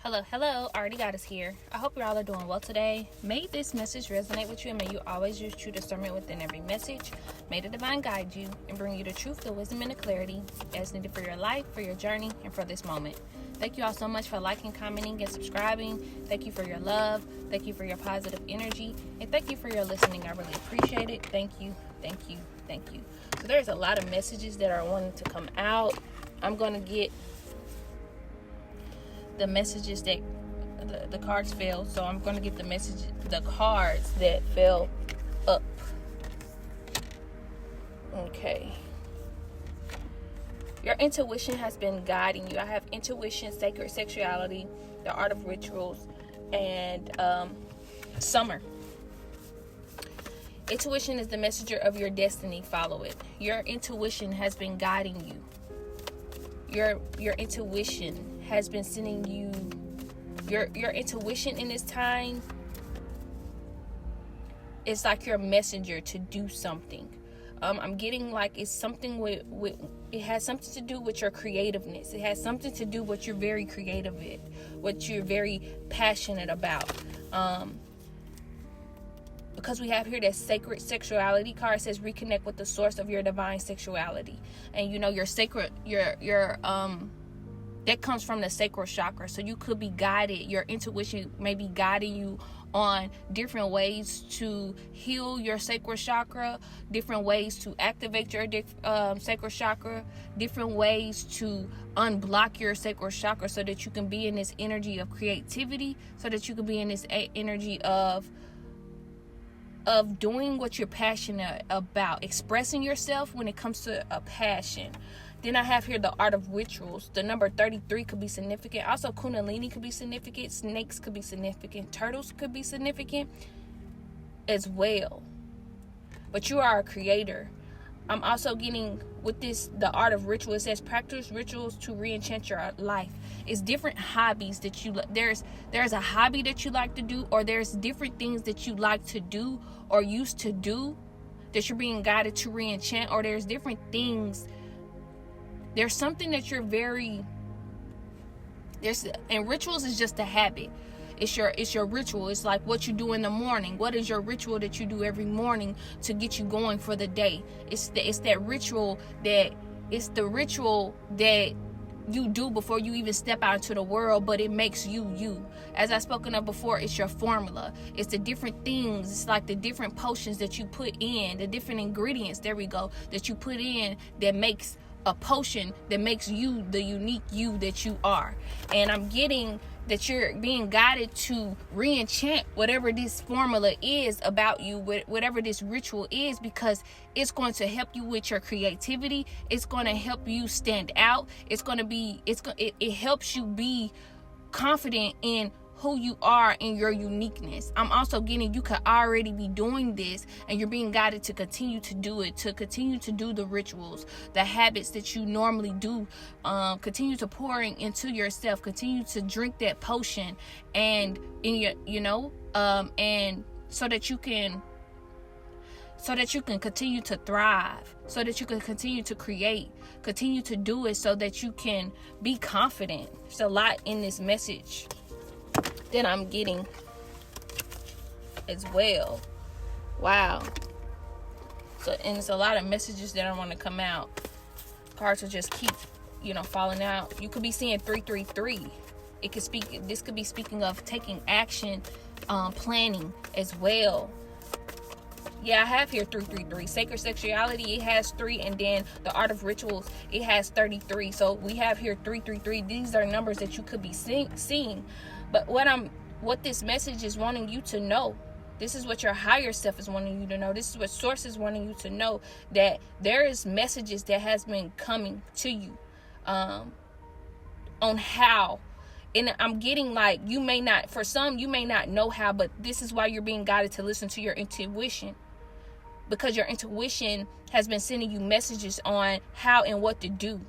Hello, already got us here. I hope you all are doing well today. May this message resonate with you, and may you always use true discernment within every message. May the divine guide you and bring you the truth, the wisdom, and the clarity as needed for your life, for your journey, and for this moment. Thank you all so much for liking, commenting, and subscribing. Thank you for your love. Thank you for your positive energy. And thank you for your listening. I really appreciate it. Thank you. So there's a lot of messages that are wanting to come out. I'm going to get the messages that the cards fell, so I'm going to get the cards that fell up. Okay. Your intuition has been guiding you. I have intuition, sacred sexuality, the art of rituals, and summer. Intuition is the messenger of your destiny. Follow it. Your intuition has been guiding you. Your intuition has been sending you your intuition in this time. It's like your messenger to do something. I'm getting like it's something with it has something to do with your creativeness. It has something to do with what you're very creative with, what you're very passionate about. Because we have here that sacred sexuality card says reconnect with the source of your divine sexuality. And you know your sacred your that comes from the sacral chakra. So you could be guided. Your intuition may be guiding you on different ways to heal your sacral chakra, different ways to activate your sacral chakra, different ways to unblock your sacral chakra so that you can be in this energy of creativity, so that you can be in this energy of doing what you're passionate about, expressing yourself when it comes to a passion. Then I have here the art of rituals. The number 33 could be significant. Also, Kundalini could be significant. Snakes could be significant. Turtles could be significant as well. But you are a creator. I'm also getting with this, the art of ritual. It says practice rituals to re-enchant your life. It's different hobbies that you there's a hobby that you like to do, or there's different things that you like to do or used to do that you're being guided to re-enchant, or there's different things. There's something that you're and rituals is just a habit. It's your ritual. It's like what you do in the morning. What is your ritual that you do every morning to get you going for the day? It's the ritual that you do before you even step out into the world, but it makes you. As I've spoken of before, it's your formula. It's the different things. It's like the different potions that you put in, the different ingredients, there we go, that you put in that makes a potion that makes you the unique you that you are. And I'm getting that you're being guided to re-enchant whatever this formula is about you, whatever this ritual is, because it's going to help you with your creativity. It's going to help you stand out. It helps you be confident in who you are and your uniqueness. I'm also getting you could already be doing this, and you're being guided to continue to do it, to continue to do the rituals, the habits that you normally do. Continue to pouring into yourself, continue to drink that potion, and in your and so that you can continue to thrive, so that you can continue to create, continue to do it, so that you can be confident. There's a lot in this message that I'm getting as well. Wow. And it's a lot of messages that I want to come out. Cards will just keep, falling out. You could be seeing 333. This could be speaking of taking action, planning as well. Yeah, I have here 333. Sacred sexuality, it has 3, and then the art of rituals, it has 33. So we have here 333. These are numbers that you could be seeing. But what this message is wanting you to know, this is what your higher self is wanting you to know. This is what Source is wanting you to know, that there is messages that has been coming to you on how. And I'm getting like for some, you may not know how, but this is why you're being guided to listen to your intuition. Because your intuition has been sending you messages on how and what to do.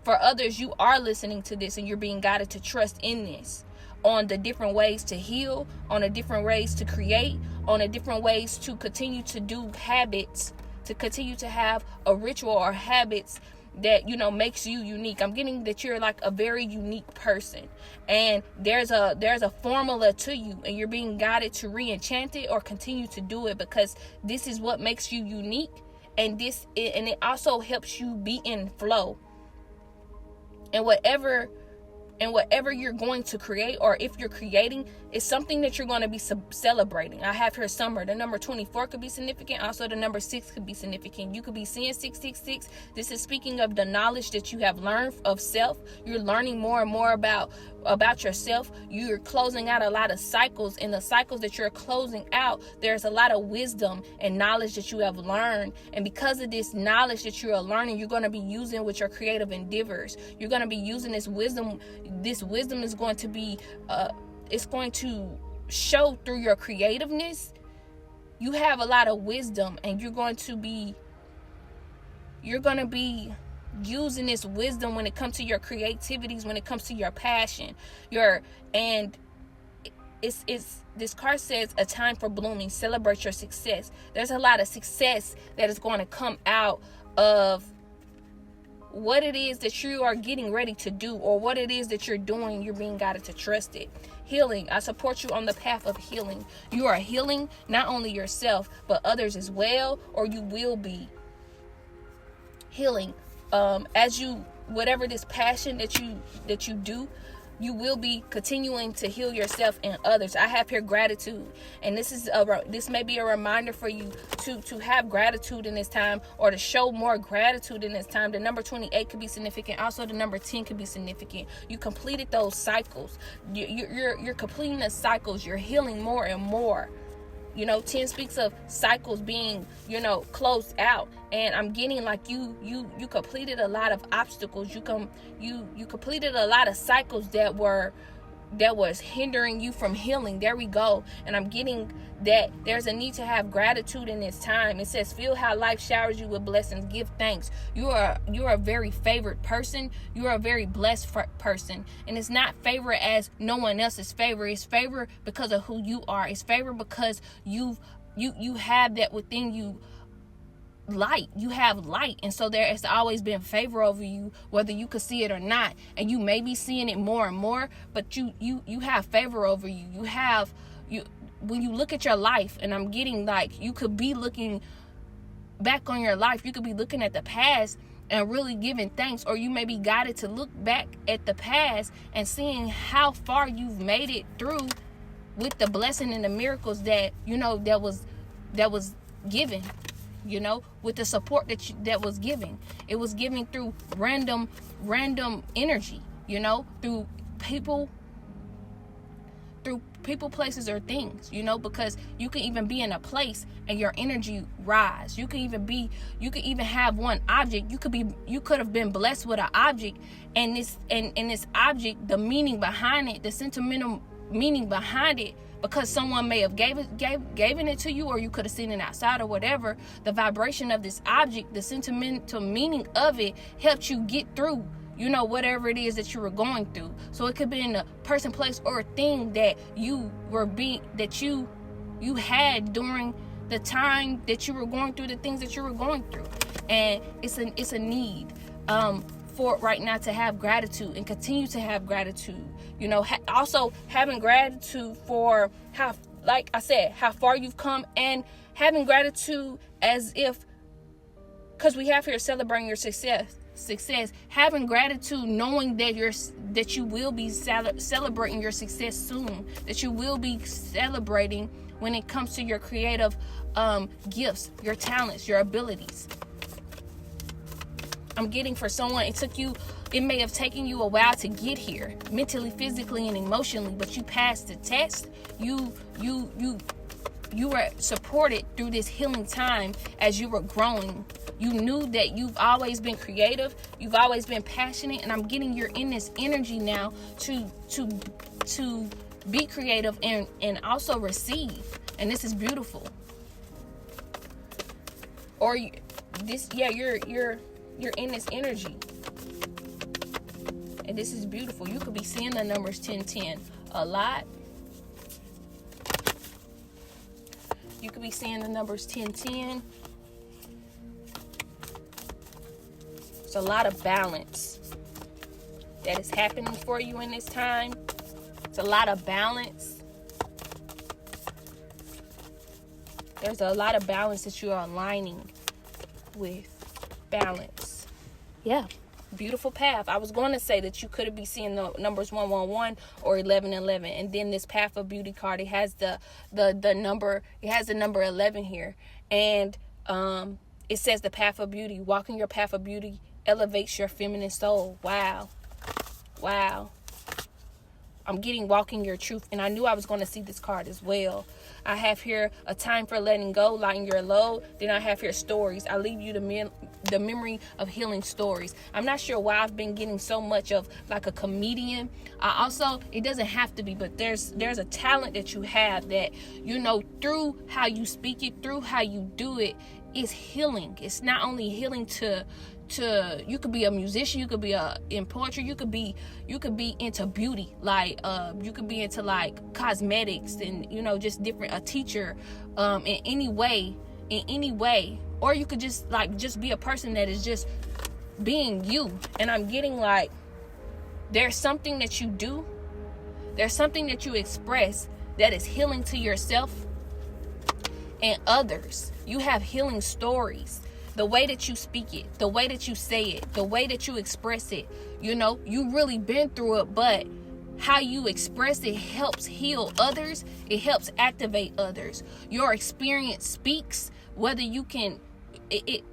For others, you are listening to this and you're being guided to trust in this, on the different ways to heal, on the different ways to create, on the different ways to continue to do habits, to continue to have a ritual or habits that, you know, makes you unique. I'm getting that you're like a very unique person, and there's a formula to you, and you're being guided to re-enchant it or continue to do it, because this is what makes you unique, and it also helps you be in flow. And whatever you're going to create, or if you're creating, is something that you're going to be celebrating. I have here summer. The number 24 could be significant. Also, the number 6 could be significant. You could be seeing 666. This is speaking of the knowledge that you have learned of self. You're learning more and more about yourself. You're closing out a lot of cycles. In the cycles that you're closing out, there's a lot of wisdom and knowledge that you have learned. And because of this knowledge that you are learning, you're going to be using with your creative endeavors. You're going to be using this wisdom. This wisdom is going to be it's going to show through your creativeness. You have a lot of wisdom, and you're going to be using this wisdom when it comes to your creativities, when it comes to your passion, this card says a time for blooming. Celebrate your success. There's a lot of success that is going to come out of what it is that you are getting ready to do, or what it is that you're doing. You're being guided to trust it. Healing. I support you on the path of healing. You are healing not only yourself, but others as well, or you will be healing. As you, whatever this passion that you do, you will be continuing to heal yourself and others. I have here gratitude, and this may be a reminder for you to have gratitude in this time, or to show more gratitude in this time. The number 28 could be significant. Also, the number 10 could be significant. You completed those cycles. You're completing the cycles. You're healing more and more. 10 speaks of cycles being, closed out. And I'm getting like you completed a lot of obstacles. You completed a lot of cycles that was hindering you from healing. There we go. And I'm getting that there's a need to have gratitude in this time. It says, feel how life showers you with blessings. Give thanks. You are a very favored person. You are a very blessed person. And it's not favor as no one else's favor. It's favor because of who you are. It's favor because you have that within you. Light. You have light, and so there has always been favor over you, whether you could see it or not. And you may be seeing it more and more, but you have favor over you. When you look at your life, and I'm getting like you could be looking back on your life, you could be looking at the past and really giving thanks, or you may be guided to look back at the past and seeing how far you've made it through with the blessing and the miracles that that was given. With the support that was giving. It was giving through random energy, through people, places, or things, because you can even be in a place and your energy rise. You can even have one object. You could have been blessed with an object, and this object, the meaning behind it, the sentimental meaning behind it, because someone may have given it to you, or you could have seen it outside or whatever. The vibration of this object, the sentimental meaning of it, helped you get through, whatever it is that you were going through. So it could be in a person, place, or a thing that you had during the time that you were going through the things that you were going through. And it's a need for right now to have gratitude and continue to have gratitude. Also having gratitude for how, like I said, how far you've come, and having gratitude as if, because we have here celebrating your success, having gratitude knowing that you will be celebrating your success soon, that you will be celebrating when it comes to your creative gifts, your talents, your abilities. I'm getting for someone, it may have taken you a while to get here, mentally, physically, and emotionally, but you passed the test. You were supported through this healing time as you were growing. You knew that you've always been creative, you've always been passionate, and I'm getting you're in this energy now to be creative and also receive. And this is beautiful. Or you're in this energy, and this is beautiful. You could be seeing the numbers 1010 a lot. You could be seeing the numbers 1010. There's a lot of balance that is happening for you in this time. It's a lot of balance. There's a lot of balance that you are aligning with. Balance. Yeah. Beautiful path. I was going to say that you could be seeing the numbers 111 or 1111, and then this path of beauty card, it has the number, it has the number 11 here, and it says the path of beauty. Walking your path of beauty elevates your feminine soul. Wow. I'm getting walking your truth, and I knew I was going to see this card as well. I have here a time for letting go, lighten your load. Then I have here stories. I leave you the memory of healing stories. I'm not sure why I've been getting so much of like a comedian. It doesn't have to be, but there's a talent that you have that, you know, through how you speak it, through how you do it, is healing. It's not only healing to you could be a musician, you could be in poetry, you could be into beauty, like you could be into like cosmetics, and you know, just different, a teacher, in any way, or you could just be a person that is just being you. And I'm getting like there's something that you do, there's something that you express that is healing to yourself and others. You have healing stories. The way that you speak it, the way that you say it, the way that you express it, you know, you really been through it, but how you express it helps heal others. It helps activate others. Your experience speaks, whether you can,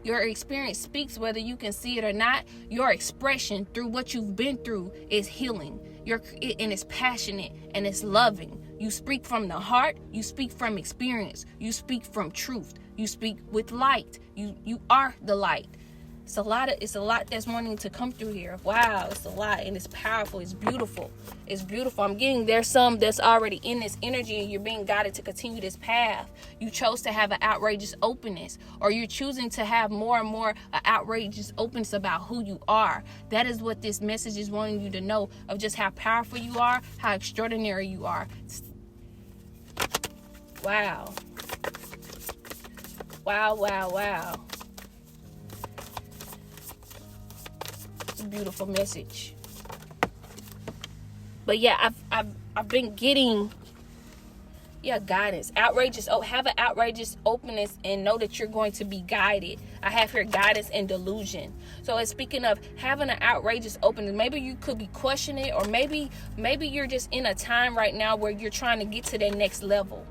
your experience speaks, whether you can see it or not. Your expression through what you've been through is healing. And it's passionate and it's loving. You speak from the heart. You speak from experience. You speak from truth. You speak with light. You are the light. It's a lot that's wanting to come through here. Wow, it's a lot, and it's powerful. It's beautiful. It's beautiful. I'm getting there's some that's already in this energy, and you're being guided to continue this path. You chose to have an outrageous openness, or you're choosing to have more and more an outrageous openness about who you are. That is what this message is wanting you to know, of just how powerful you are, how extraordinary you are. Wow. Wow. It's a beautiful message. But yeah, I've been getting guidance. Outrageous. Have an outrageous openness and know that you're going to be guided. I have here guidance and delusion. So it's speaking of having an outrageous openness. Maybe you could be questioning it, or maybe you're just in a time right now where you're trying to get to that next level.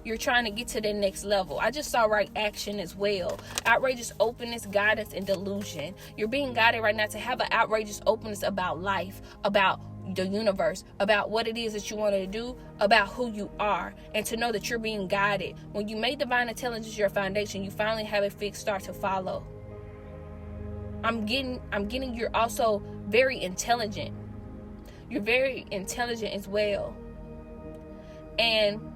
You're trying to get to the next level. I just saw right action as well. Outrageous openness, guidance, and delusion. You're being guided right now to have an outrageous openness about life, about the universe, about what it is that you want to do, about who you are, and to know that you're being guided. When you make divine intelligence your foundation, you finally have a fixed start to follow. I'm getting you're also very intelligent. You're very intelligent as well. And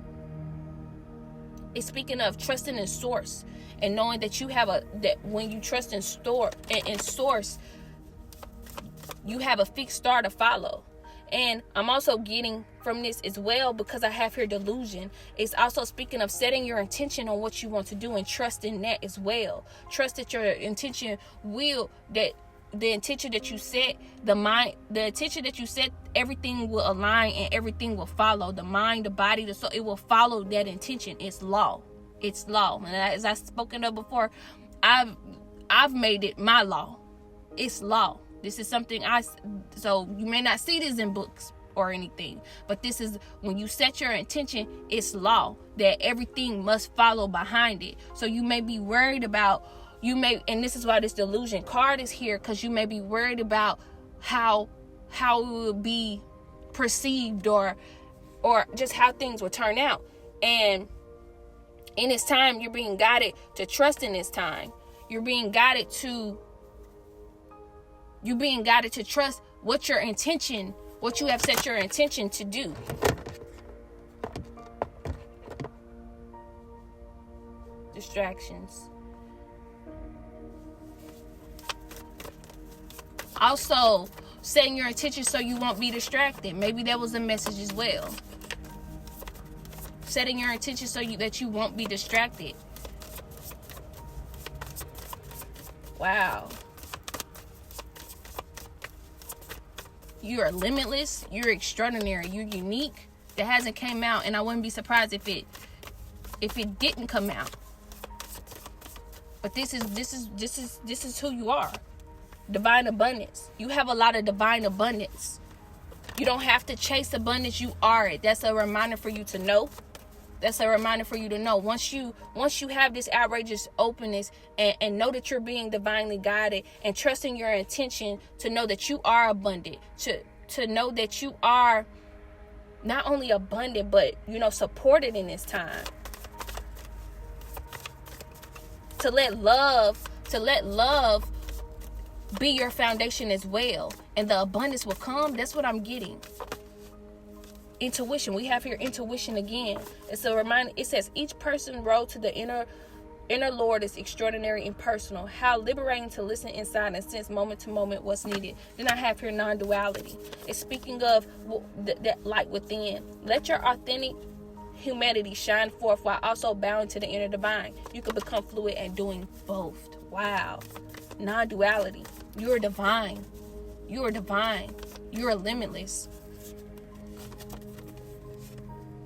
it's speaking of trusting in source and knowing that you have that when you trust in source, you have a fixed star to follow. And I'm also getting from this as well, because I have here delusion. It's also speaking of setting your intention on what you want to do and trust in that as well. Trust that your intention the intention that you set, the intention that you set, everything will align and everything will follow. The mind, the body, the soul, it will follow that intention. It's law. And as I've spoken of before, I've made it my law. It's law. This is something so you may not see this in books or anything, but this is when you set your intention, it's law that everything must follow behind it. So you may be worried about, and this is why this delusion card is here, because you may be worried about how it will be perceived or just how things will turn out. And in this time, you're being guided to trust in this time. You're being guided to trust what you have set your intention to do. Distractions. Also, setting your intention so you won't be distracted. Maybe that was a message as well. Setting your intention so that you won't be distracted. Wow. You're limitless. You're extraordinary. You're unique. That hasn't came out, and I wouldn't be surprised if it didn't come out. But this is who you are. Divine abundance. You have a lot of divine abundance. You don't have to chase abundance. You are it. That's a reminder for you to know. That's a reminder for you to know. Once you have this outrageous openness and know that you're being divinely guided and trusting your intention to know that you are abundant, to know that you are not only abundant, but, supported in this time. To let love be your foundation as well. And the abundance will come. That's what I'm getting. Intuition. We have here intuition again. It's a reminder. It says each person road to the inner Lord is extraordinary and personal. How liberating to listen inside and sense moment to moment what's needed. Then I have here non-duality. It's speaking of that light within. Let your authentic humanity shine forth while also bowing to the inner divine. You can become fluid and doing both. Wow. Non-duality. You are divine. You are divine. You are limitless.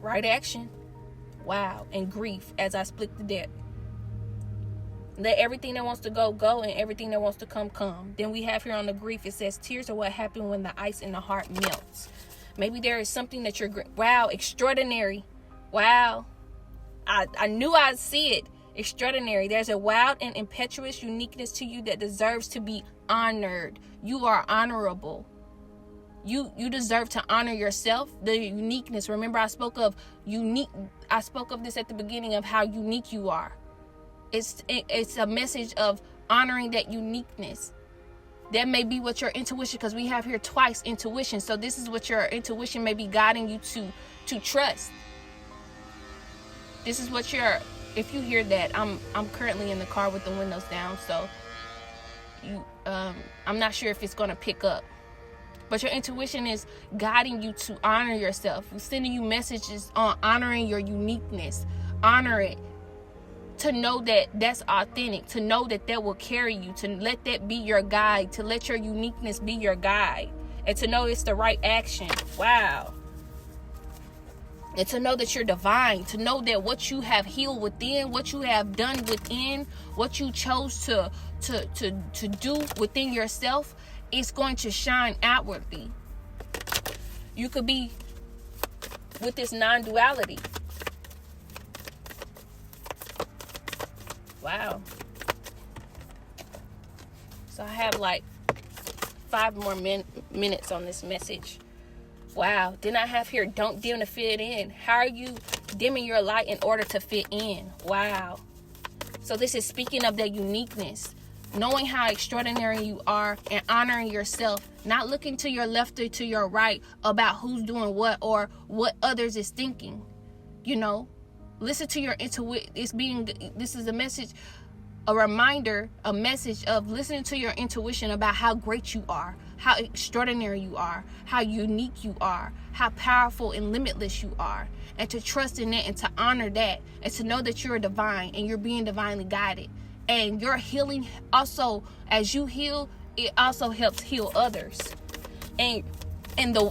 Right action. Wow. And grief as I split the deck. Let everything that wants to go, go, and everything that wants to come, come. Then we have here on the grief, it says, tears are what happen when the ice in the heart melts. Maybe there is something that you're, wow, extraordinary. Wow. I knew I'd see it. Extraordinary. There's a wild and impetuous uniqueness to you that deserves to be honored. You are honorable. You deserve to honor yourself. The uniqueness. Remember, I spoke of this at the beginning of how unique you are. It's a message of honoring that uniqueness. That may be what your intuition, because we have here twice intuition. So this is what your intuition may be guiding you to trust. This is what if you hear that, I'm currently in the car with the windows down, so I'm not sure if it's going to pick up. But your intuition is guiding you to honor yourself. It's sending you messages on honoring your uniqueness. Honor it. To know that that's authentic. To know that will carry you. To let that be your guide. To let your uniqueness be your guide. And to know it's the right action. Wow. And to know that you're divine. To know that what you have healed within, what you have done within, what you chose to do within yourself, is going to shine outwardly. You could be with this non-duality. Wow. So I have like 5 more minutes on this message. Wow. Then I have here, don't dim to fit in. How are you dimming your light in order to fit in? Wow. So this is speaking of that uniqueness. Knowing how extraordinary you are and honoring yourself. Not looking to your left or to your right about who's doing what or what others is thinking. Listen to your intuition. This is a message, a reminder, a message of listening to your intuition about how great you are, how extraordinary you are, how unique you are, how powerful and limitless you are, and to trust in that and to honor that and to know that you're divine and you're being divinely guided. And your healing also, as you heal, it also helps heal others. And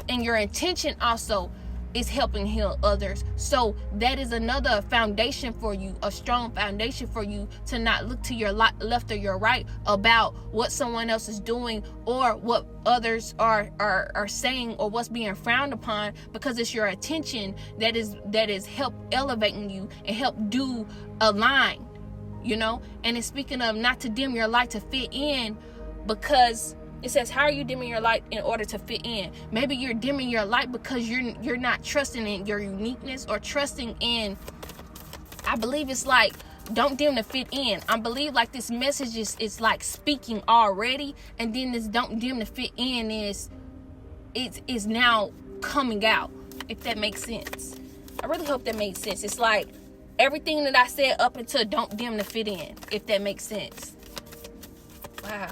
your intention also is helping heal others. So that is another foundation for you, a strong foundation for you to not look to your left or your right about what someone else is doing or what others are saying or what's being frowned upon, because it's your attention that is help elevating you and help do align. And it's speaking of not to dim your light to fit in, because it says, how are you dimming your light in order to fit in? Maybe you're dimming your light because you're not trusting in your uniqueness or trusting in, I believe it's like, don't dim to fit in. I believe like this message is like speaking already, and then this don't dim to fit in is now coming out, if that makes sense. I really hope that makes sense. It's like everything that I said up until don't dim to fit in, if that makes sense. Wow.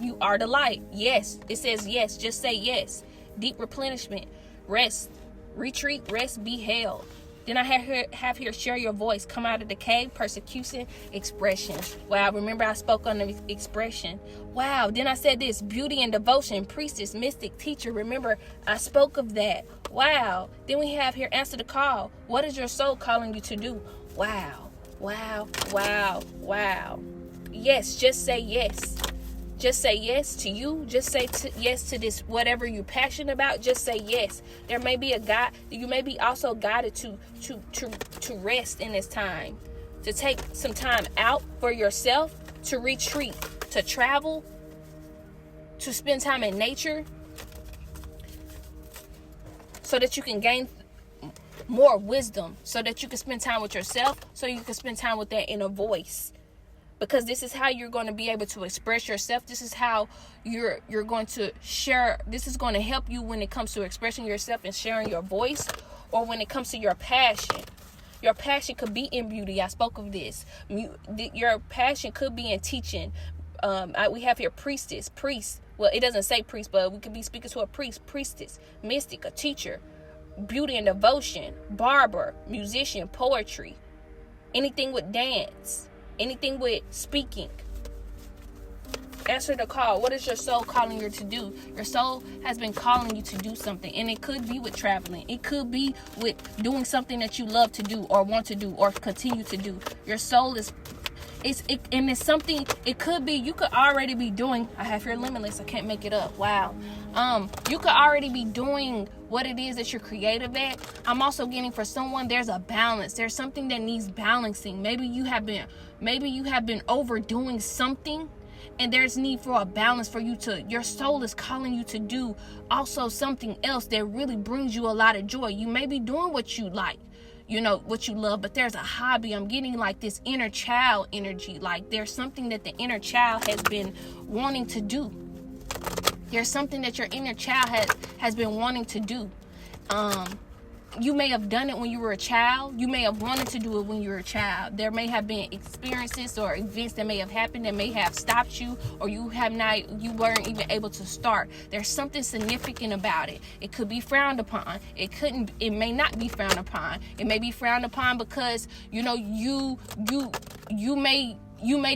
You are the light. Yes. It says yes. Just say yes. Deep replenishment. Rest. Retreat. Rest. Be held. Then I have here, share your voice, come out of decay, persecution, expression. Wow, remember I spoke on the expression. Wow, then I said this, beauty and devotion, priestess, mystic, teacher. Remember, I spoke of that. Wow. Then we have here, answer the call. What is your soul calling you to do? Wow, wow, wow, wow. Yes, just say yes. Just say yes to you. Just say yes to this, whatever you're passionate about. Just say yes. There may be a God. You may be also guided to rest in this time, to take some time out for yourself, to retreat, to travel, to spend time in nature, so that you can gain more wisdom, so that you can spend time with yourself, so you can spend time with that inner voice. Because this is how you're going to be able to express yourself. This is how you're going to share. This is going to help you when it comes to expressing yourself and sharing your voice, or when it comes to your passion. Your passion could be in beauty. I spoke of this. Your passion could be in teaching. We have here priestess, priest. Well, it doesn't say priest, but we could be speaking to a priest, priestess, mystic, a teacher, beauty and devotion, barber, musician, poetry, anything with dance. Anything with speaking. Answer the call. What is your soul calling you to do? Your soul has been calling you to do something. And it could be with traveling. It could be with doing something that you love to do, or want to do, or continue to do. Your soul is and it's something, it could be, you could already be doing, I have here limitless, I can't make it up. Wow. You could already be doing what it is that you're creative at. I'm also getting, for someone, there's a balance. There's something that needs balancing. Maybe you have been overdoing something, and there's need for a balance for you to, your soul is calling you to do also something else that really brings you a lot of joy. You may be doing what you like, what you love, but there's a hobby. I'm getting like this inner child energy. Like there's something that the inner child has been wanting to do. There's something that your inner child has been wanting to do. You may have done it when you were a child. You may have wanted to do it when you were a child. There may have been experiences or events that may have happened that may have stopped you, or you weren't even able to start. There's something significant about it. It could be frowned upon. It may not be frowned upon. It may be frowned upon because, you may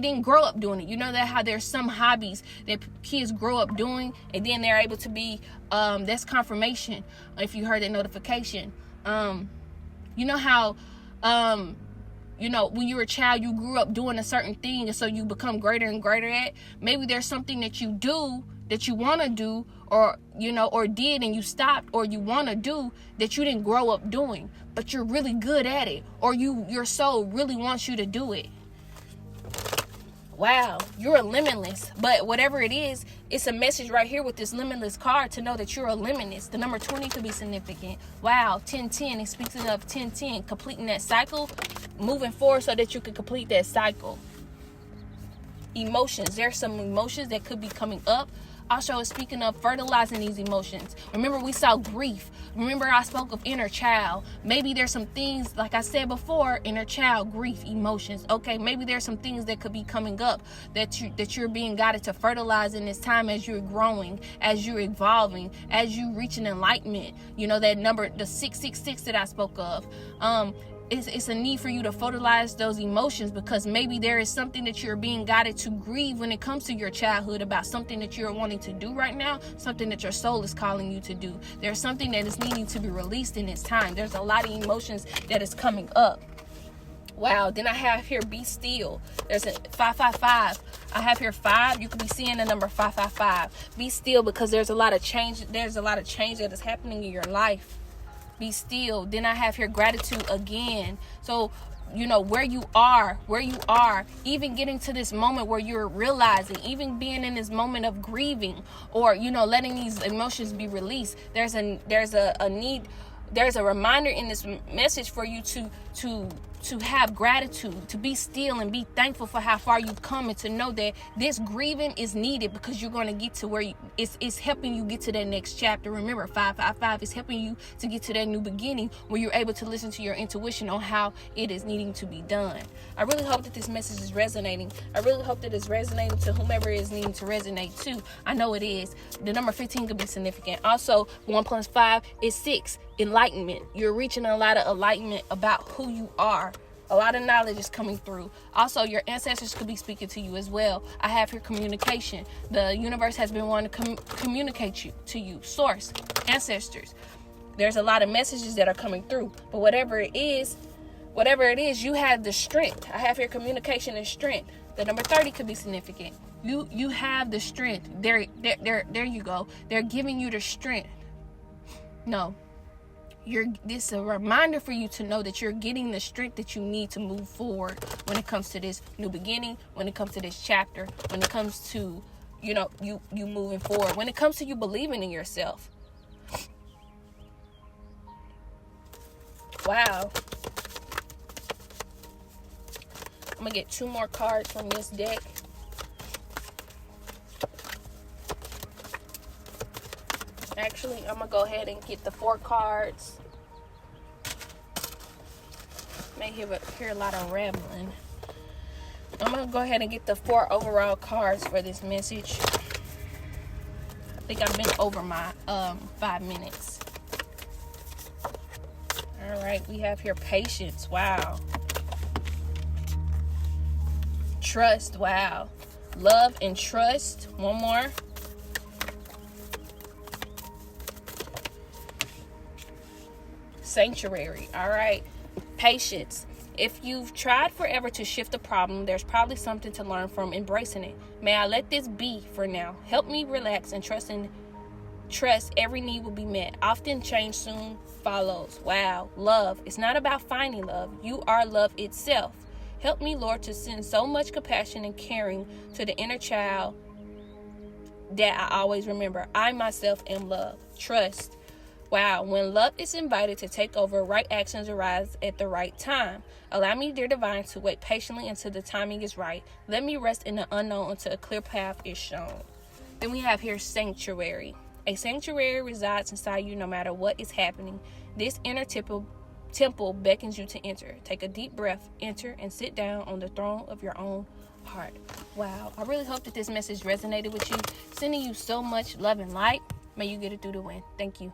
didn't grow up doing it. You know that how there's some hobbies that kids grow up doing, and then they're able to be, that's confirmation. If you heard that notification, you know how, when you were a child, you grew up doing a certain thing, and so you become greater and greater at. Maybe there's something that you do that you want to do, or did and you stopped, or you want to do that you didn't grow up doing, but you're really good at it, or your soul really wants you to do it. Wow, you're limitless. But whatever it is, it's a message right here with this limitless card to know that you're a limitless. The number 20 could be significant. Wow, 1010, it speaks of 1010, completing that cycle, moving forward so that you can complete that cycle. Emotions, there's some emotions that could be coming up. Also, speaking of fertilizing these emotions. Remember, we saw grief. Remember, I spoke of inner child. Maybe there's some things, like I said before, inner child, grief, emotions. Okay, maybe there's some things that could be coming up that you're being guided to fertilize in this time as you're growing, as you're evolving, as you reach an enlightenment. That number, the 666 that I spoke of. It's a need for you to fertilize those emotions, because maybe there is something that you're being guided to grieve when it comes to your childhood, about something that you're wanting to do right now, something that your soul is calling you to do. There's something that is needing to be released in this time. There's a lot of emotions that is coming up. Wow, then I have here, be still. There's a 555. I have here 5. You could be seeing the number 555. Be still, because there's a lot of change. There's a lot of change that is happening in your life. Be still. Then I have here gratitude again. So, where you are, even getting to this moment where you're realizing, even being in this moment of grieving, or, letting these emotions be released. There's a need. There's a reminder in this message for you to have gratitude, to be still and be thankful for how far you've come, and to know that this grieving is needed because you're going to get to where it's helping you get to that next chapter. Remember, 555 is helping you to get to that new beginning where you're able to listen to your intuition on how it is needing to be done. I really hope that this message is resonating. I really hope that it's resonating to whomever is needing to resonate to. I know it is. The number 15 could be significant. Also, 1 + 5 is 6. Enlightenment. You're reaching a lot of enlightenment about who you are. A lot of knowledge is coming through. Also, your ancestors could be speaking to you as well. I have here communication. The universe has been wanting to communicate to you. Source, ancestors. There's a lot of messages that are coming through. But whatever it is, you have the strength. I have here communication and strength. The number 30 could be significant. You have the strength. There you go. They're giving you the strength. No. This is a reminder for you to know that you're getting the strength that you need to move forward when it comes to this new beginning, when it comes to this chapter, when it comes to, you moving forward, when it comes to you believing in yourself. Wow. I'm going to get 2 more cards from this deck. Actually, I'm going to go ahead and get the 4 cards. May hear a lot of rambling. I'm going to go ahead and get the 4 overall cards for this message. I think I've been over my 5 minutes. All right, we have here patience. Wow. Trust. Wow. Love and trust. One more. Sanctuary. All right. Patience. If you've tried forever to shift a problem, there's probably something to learn from embracing it. May I let this be for now. Help me relax and trust every need will be met. Often change soon follows. Wow. Love. It's not about finding love. You are love itself. Help me, Lord, to send so much compassion and caring to the inner child that I always remember. I myself am love. Trust. Wow. When love is invited to take over, right actions arise at the right time. Allow me, dear divine, to wait patiently until the timing is right. Let me rest in the unknown until a clear path is shown. Then we have here sanctuary. A sanctuary resides inside you no matter what is happening. This inner temple beckons you to enter. Take a deep breath, enter, and sit down on the throne of your own heart. Wow. I really hope that this message resonated with you. Sending you so much love and light. May you get it through the wind. Thank you.